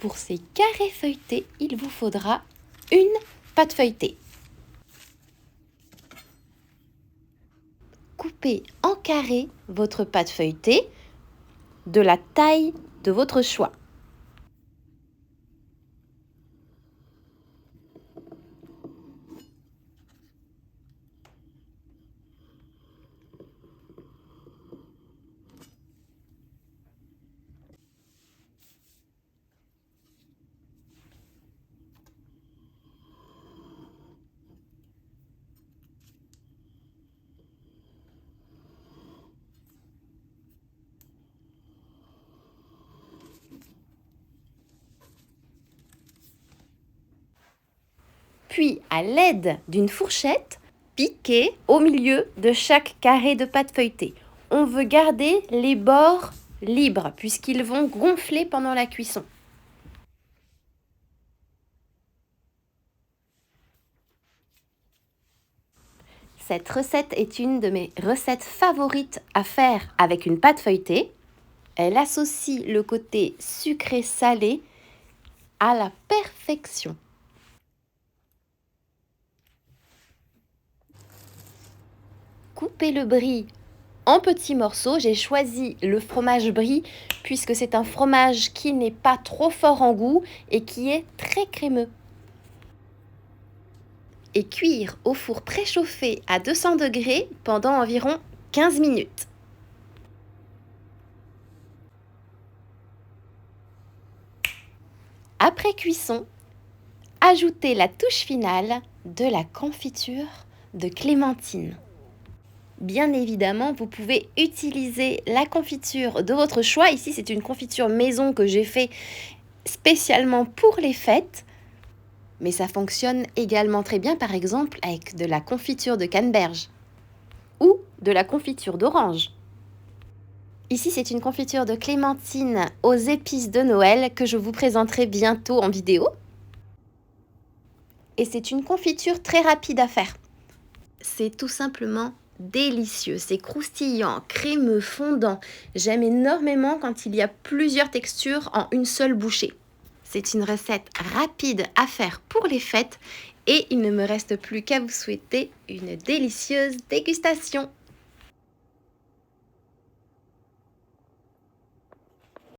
pour ces carrés feuilletés, il vous faudra une pâte feuilletée. Coupez en carré votre pâte feuilletée de la taille de votre choix. Puis, à l'aide d'une fourchette, piquez au milieu de chaque carré de pâte feuilletée. On veut garder les bords libres puisqu'ils vont gonfler pendant la cuisson. Cette recette est une de mes recettes favorites à faire avec une pâte feuilletée. Elle associe le côté sucré-salé à la perfection. Coupez le brie en petits morceaux. J'ai choisi le fromage brie puisque c'est un fromage qui n'est pas trop fort en goût et qui est très crémeux. Et cuire au four préchauffé à 200 degrés pendant environ 15 minutes. Après cuisson, ajoutez la touche finale de la confiture de clémentine. Bien évidemment, vous pouvez utiliser la confiture de votre choix. Ici, c'est une confiture maison que j'ai fait spécialement pour les fêtes. Mais ça fonctionne également très bien, par exemple, avec de la confiture de canneberge ou de la confiture d'orange. Ici, c'est une confiture de clémentine aux épices de Noël que je vous présenterai bientôt en vidéo. Et c'est une confiture très rapide à faire. C'est tout simplement délicieux, c'est croustillant, crémeux, fondant. J'aime énormément quand il y a plusieurs textures en une seule bouchée. C'est une recette rapide à faire pour les fêtes et il ne me reste plus qu'à vous souhaiter une délicieuse dégustation.